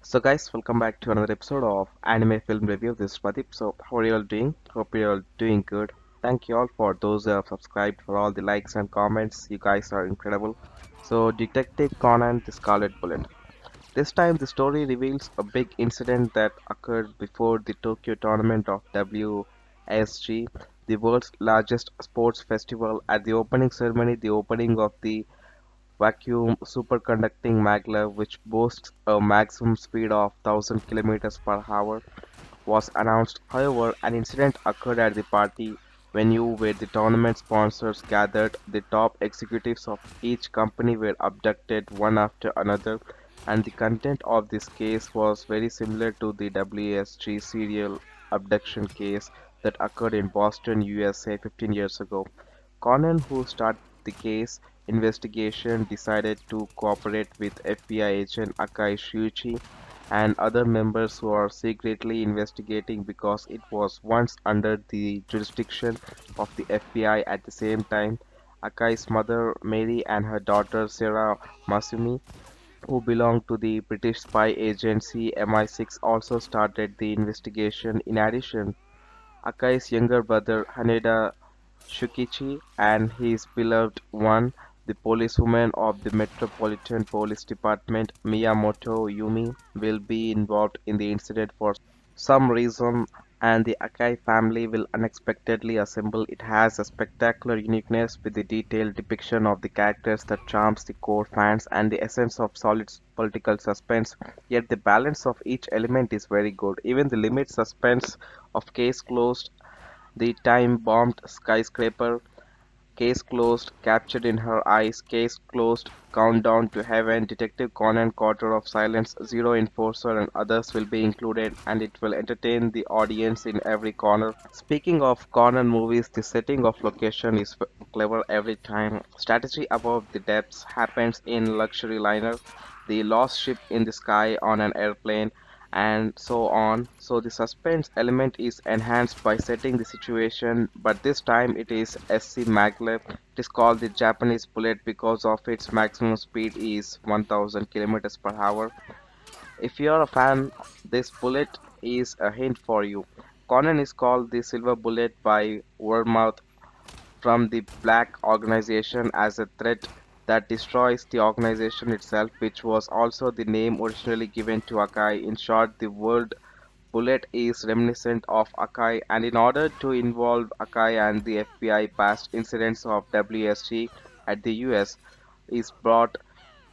So guys, welcome back to another episode of Anime Film Review. This is Pradeep. So how are you all doing? Hope you're all doing good. Thank you all for those who have subscribed, for all the likes and comments. You guys are incredible. So Detective Conan, the Scarlet Bullet. This time the story reveals a big incident that occurred before the Tokyo tournament of WSG, the world's largest sports festival. At the opening ceremony, the opening of the vacuum superconducting maglev, which boasts a maximum speed of 1000 kilometers per hour, was announced. However, an incident occurred at the party venue where the tournament sponsors gathered. The top executives of each company were abducted one after another, and the content of this case was very similar to the WSG serial abduction case that occurred in Boston, USA 15 years ago. Conan, who started the case investigation, decided to cooperate with FBI agent Akai'S and other members who are secretly investigating because it was once under the jurisdiction of the FBI. At the same time, Akai's mother Mary and her daughter Sarah Masumi, who belonged to the British spy agency MI6, also started the investigation. In addition, Akai's younger brother Haneda Shukichi and his beloved one, the policewoman of the Metropolitan Police Department, Miyamoto Yumi, will be involved in the incident for some reason, and the Akai family will unexpectedly assemble. It has a spectacular uniqueness with the detailed depiction of the characters that charms the core fans and the essence of solid political suspense. Yet the balance of each element is very good. Even the limit suspense of Case Closed, the time-bombed skyscraper, Case Closed, Captured in Her Eyes, Case Closed, Countdown to Heaven, Detective Conan, Quarter of Silence, Zero Enforcer, and others will be included, and it will entertain the audience in every corner. Speaking of Conan movies, the setting of location is clever every time. Strategy above the depths happens in luxury liner, the lost ship in the sky on an airplane, and so on. So the suspense element is enhanced by setting the situation, but this time it is SC Maglev. It is called the Japanese bullet because of its maximum speed is 1000 kilometers per hour. If you are a fan, this bullet is a hint for you. Conan is called the Silver Bullet by Wehrmacht from the Black Organization as a threat that destroys the organization itself, which was also the name originally given to Akai. In short, the word bullet is reminiscent of Akai, and in order to involve Akai and the FBI, past incidents of WSG at the US is brought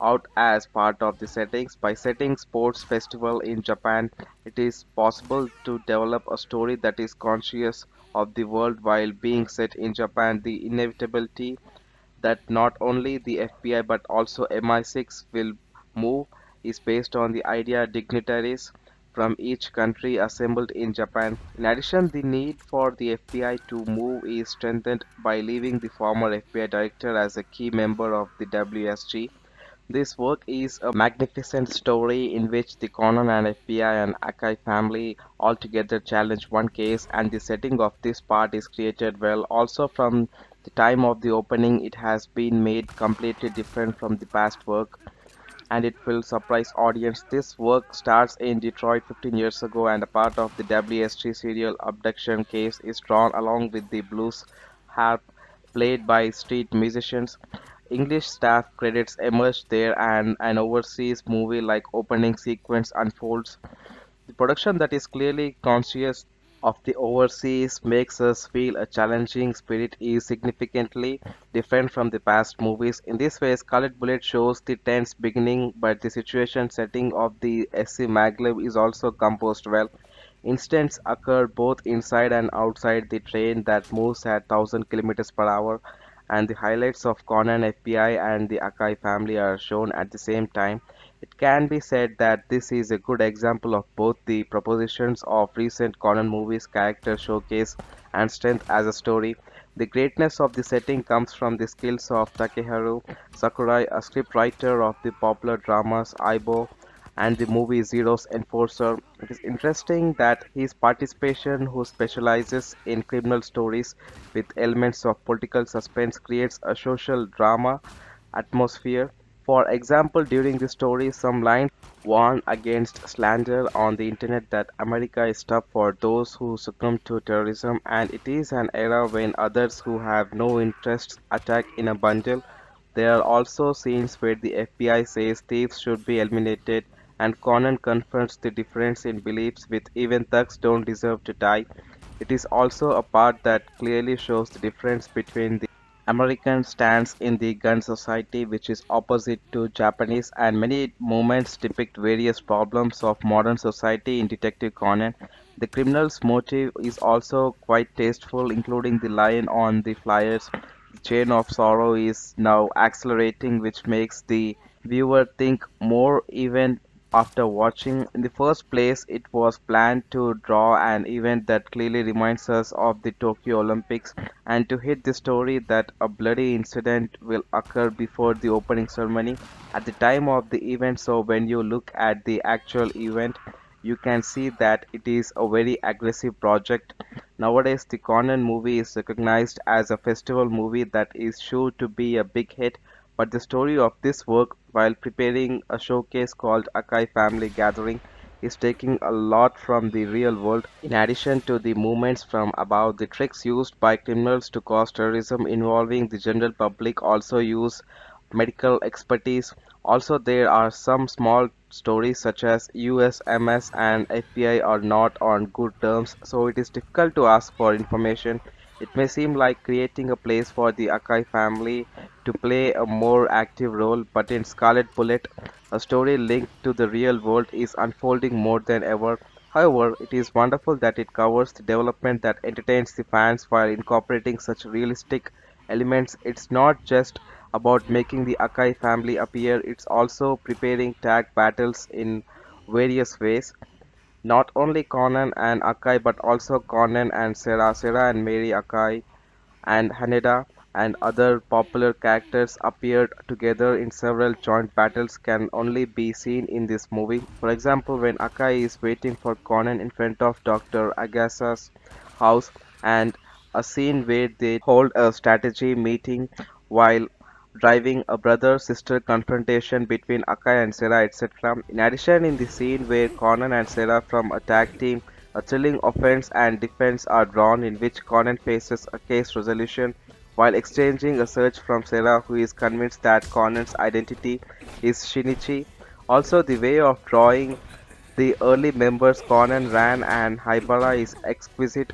out as part of the settings. By setting sports festival in Japan, it is possible to develop a story that is conscious of the world while being set in Japan. The inevitability that not only the FBI but also MI6 will move is based on the idea dignitaries from each country assembled in Japan. In addition, the need for the FBI to move is strengthened by leaving the former FBI director as a key member of the WSG. This work is a magnificent story in which the Conan and FBI and Akai family altogether challenge one case, and the setting of this part is created well. Also, from the time of the opening, it has been made completely different from the past work, and it will surprise audience. This work starts in Detroit 15 years ago, and a part of the WSG serial abduction case is drawn along with the blues harp played by street musicians. English staff credits emerge there, and an overseas movie like opening sequence unfolds. The production that is clearly conscious of the overseas makes us feel a challenging spirit is significantly different from the past movies. In this way, Scarlet Bullet shows the tense beginning, but the situation setting of the SC Maglev is also composed well. Incidents occur both inside and outside the train that moves at 1000 kilometers per hour, and the highlights of Conan FBI and the Akai family are shown at the same time. It can be said that this is a good example of both the propositions of recent Conan movies, character showcase, and strength as a story. The greatness of the setting comes from the skills of Takeharu Sakurai, a scriptwriter of the popular dramas Aibo and the movie Zero's Enforcer. It is interesting that his participation, who specializes in criminal stories with elements of political suspense, creates a social drama atmosphere For example, during the story, some lines warn against slander on the internet that America is tough for those who succumb to terrorism, and it is an era when others who have no interests attack in a bundle. There are also scenes where the FBI says thieves should be eliminated, and Conan confronts the difference in beliefs with even thugs don't deserve to die. It is also a part that clearly shows the difference between the American stance in the gun society, which is opposite to Japanese, and many moments depict various problems of modern society in Detective Conan. The criminal's motive is also quite tasteful, including the line on the flyers. The chain of sorrow is now accelerating, which makes the viewer think more even after watching. In the first place, it was planned to draw an event that clearly reminds us of the Tokyo Olympics and to hit the story that a bloody incident will occur before the opening ceremony at the time of the event. So when you look at the actual event, you can see that it is a very aggressive project. Nowadays, the Conan movie is recognized as a festival movie that is sure to be a big hit, but the story of this work, while preparing a showcase called Akai Family Gathering, is taking a lot from the real world. In addition to the movements from above, the tricks used by criminals to cause terrorism involving the general public also use medical expertise. Also, there are some small stories such as USMS and FBI are not on good terms, so it is difficult to ask for information. It may seem like creating a place for the Akai family to play a more active role, but in Scarlet Bullet, a story linked to the real world is unfolding more than ever. However, it is wonderful that it covers the development that entertains the fans while incorporating such realistic elements. It's not just about making the Akai family appear, it's also preparing tag battles in various ways. Not only Conan and Akai, but also Conan and Sarah, Sarah and Mary Akai, and Haneda and other popular characters appeared together in several joint battles can only be seen in this movie. For example, when Akai is waiting for Conan in front of Dr. Agasa's house, and a scene where they hold a strategy meeting while driving a brother-sister confrontation between Akai and Sarah, etc. In addition, in the scene where Conan and Sarah from a tag team, a thrilling offense and defense are drawn in which Conan faces a case resolution while exchanging a search from Sarah, who is convinced that Conan's identity is Shinichi. Also, the way of drawing the early members Conan, Ran, and Haibara is exquisite.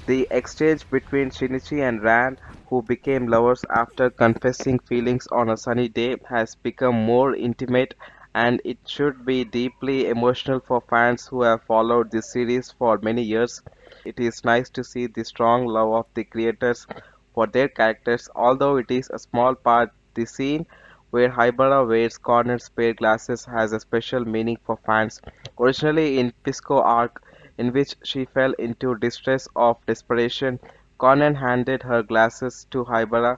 The exchange between Shinichi and Ran, who became lovers after confessing feelings on a sunny day, has become more intimate, and it should be deeply emotional for fans who have followed this series for many years. It is nice to see the strong love of the creators for their characters, although it is a small part. The scene where Haibara wears corner spare glasses has a special meaning for fans. Originally in Pisco arc, in which she fell into distress of desperation, Conan handed her glasses to Haibara,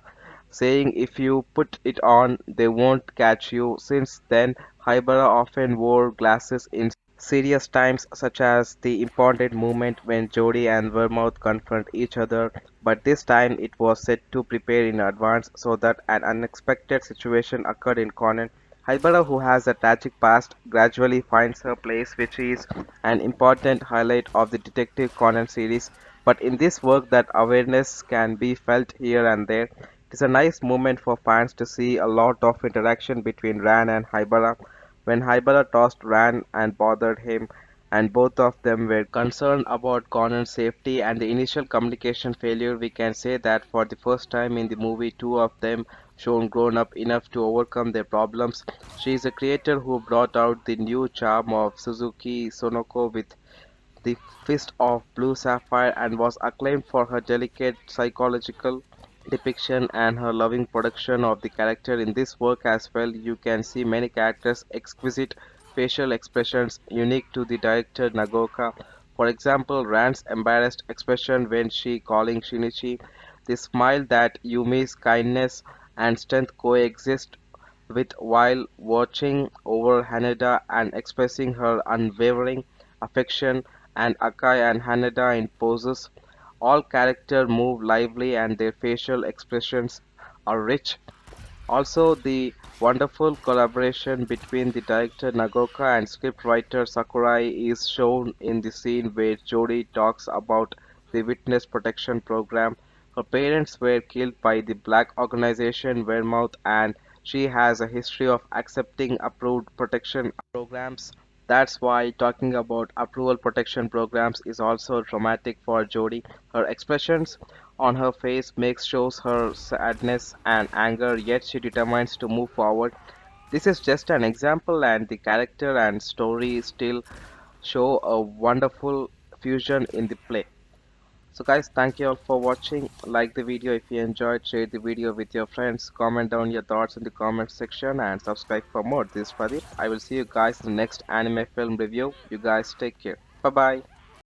saying if you put it on, they won't catch you. Since then, Haibara often wore glasses in serious times, such as the important moment when Jody and Vermouth confront each other, but this time it was set to prepare in advance so that an unexpected situation occurred in Conan. Haibara, who has a tragic past, gradually finds her place, which is an important highlight of the Detective Conan series. But in this work, that awareness can be felt here and there. It is a nice moment for fans to see a lot of interaction between Ran and Haibara. When Haibara tossed Ran and bothered him, and both of them were concerned about Conan's safety and the initial communication failure, we can say that for the first time in the movie, two of them shown grown up enough to overcome their problems. She is a creator who brought out the new charm of Suzuki Sonoko with the Fist of Blue Sapphire and was acclaimed for her delicate psychological depiction and her loving production of the character in this work as well. You can see many characters' exquisite facial expressions unique to the director Nagoka. For example, Rand's embarrassed expression when she calling Shinichi, the smile that Yumi's kindness and strength coexist with while watching over Haneda and expressing her unwavering affection, and Akai and Haneda in poses. All characters move lively and their facial expressions are rich. Also, the wonderful collaboration between the director Nagoka and scriptwriter Sakurai is shown in the scene where Jodie talks about the Witness Protection Program. Her parents were killed by the black organization Wehrmacht, and she has a history of accepting approved protection programs. That's why talking about approval protection programs is also traumatic for Jodie. Her expressions on her face makes shows her sadness and anger, yet she determines to move forward. This is just an example, and the character and story still show a wonderful fusion in the play. So, guys, thank you all for watching. Like the video if you enjoyed, share the video with your friends, comment down your thoughts in the comment section, and subscribe for more. This is Pradeep. I will see you guys in the next anime film review. You guys take care. Bye bye.